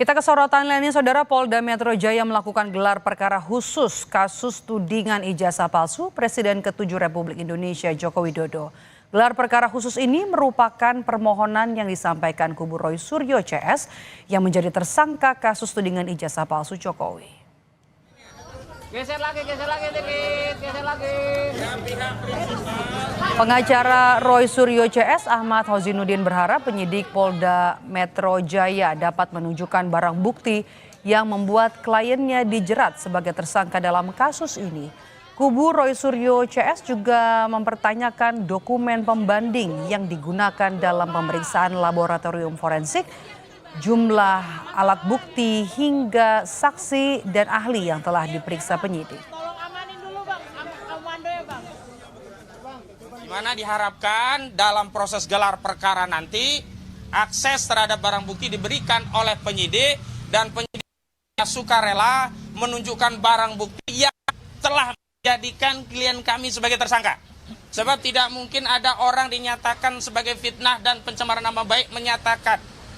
Kita ke sorotan lainnya, Saudara. Polda Metro Jaya melakukan gelar perkara khusus kasus tudingan ijazah palsu Presiden ke-7 Republik Indonesia Joko Widodo. Gelar perkara khusus ini merupakan permohonan yang disampaikan kubu Roy Suryo CS yang menjadi tersangka kasus tudingan ijazah palsu Jokowi. Geser lagi dikit, geser lagi. Pengacara Roy Suryo CS Ahmad Hozinuddin berharap penyidik Polda Metro Jaya dapat menunjukkan barang bukti yang membuat kliennya dijerat sebagai tersangka dalam kasus ini. Kubu Roy Suryo CS juga mempertanyakan dokumen pembanding yang digunakan dalam pemeriksaan laboratorium forensik, jumlah alat bukti hingga saksi dan ahli yang telah diperiksa penyidik. Tolong amanin dulu Bang, amando ya Bang. Di mana diharapkan dalam proses gelar perkara nanti akses terhadap barang bukti diberikan oleh penyidik dan penyidik sukarela menunjukkan barang bukti yang telah menjadikan klien kami sebagai tersangka. Sebab tidak mungkin ada orang dinyatakan sebagai fitnah dan pencemaran nama baik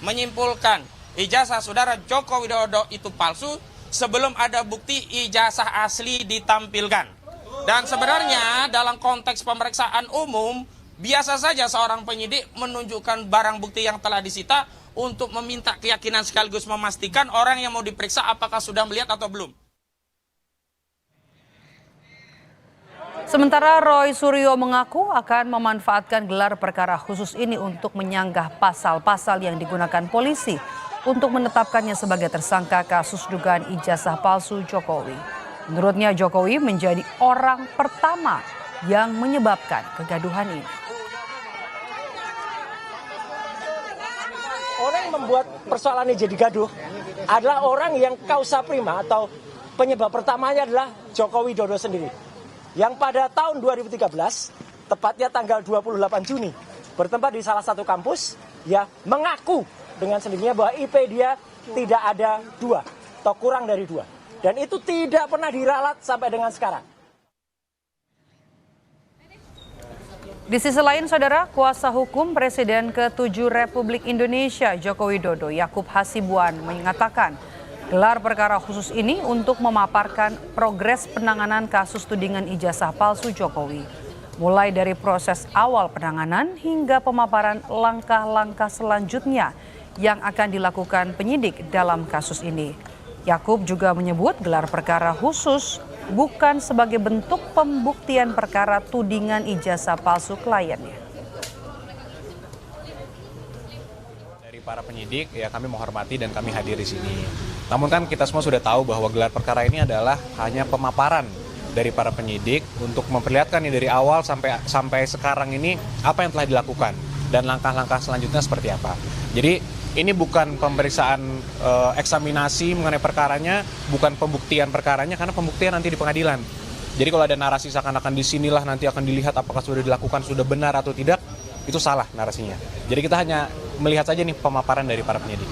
menyimpulkan ijazah saudara Joko Widodo itu palsu sebelum ada bukti ijazah asli ditampilkan. Dan sebenarnya dalam konteks pemeriksaan umum, biasa saja seorang penyidik menunjukkan barang bukti yang telah disita untuk meminta keyakinan sekaligus memastikan orang yang mau diperiksa apakah sudah melihat atau belum. Sementara Roy Suryo mengaku akan memanfaatkan gelar perkara khusus ini untuk menyanggah pasal-pasal yang digunakan polisi untuk menetapkannya sebagai tersangka kasus dugaan ijazah palsu Jokowi. Menurutnya Jokowi menjadi orang pertama yang menyebabkan kegaduhan ini. Orang yang membuat persoalan ini jadi gaduh adalah orang yang causa prima atau penyebab pertamanya adalah Joko Widodo sendiri. Yang pada tahun 2013, tepatnya tanggal 28 Juni, bertempat di salah satu kampus, ya mengaku dengan sendirinya bahwa IP dia tidak ada 2 atau kurang dari 2. Dan itu tidak pernah diralat sampai dengan sekarang. Di sisi lain, Saudara, kuasa hukum Presiden ke-7 Republik Indonesia Joko Widodo, Yakub Hasibuan, mengatakan gelar perkara khusus ini untuk memaparkan progres penanganan kasus tudingan ijazah palsu Jokowi. Mulai dari proses awal penanganan hingga pemaparan langkah-langkah selanjutnya yang akan dilakukan penyidik dalam kasus ini. Yakub juga menyebut gelar perkara khusus bukan sebagai bentuk pembuktian perkara tudingan ijazah palsu kliennya. Dari para penyidik, ya kami menghormati dan kami hadir di sini. Namun kan kita semua sudah tahu bahwa gelar perkara ini adalah hanya pemaparan dari para penyidik untuk memperlihatkan nih dari awal sampai sekarang ini apa yang telah dilakukan dan langkah-langkah selanjutnya seperti apa. Jadi ini bukan pemeriksaan eksaminasi mengenai perkaranya, bukan pembuktian perkaranya, karena pembuktian nanti di pengadilan. Jadi kalau ada narasi seakan-akan disinilah nanti akan dilihat apakah sudah dilakukan, sudah benar atau tidak, itu salah narasinya. Jadi kita hanya melihat saja nih pemaparan dari para penyidik.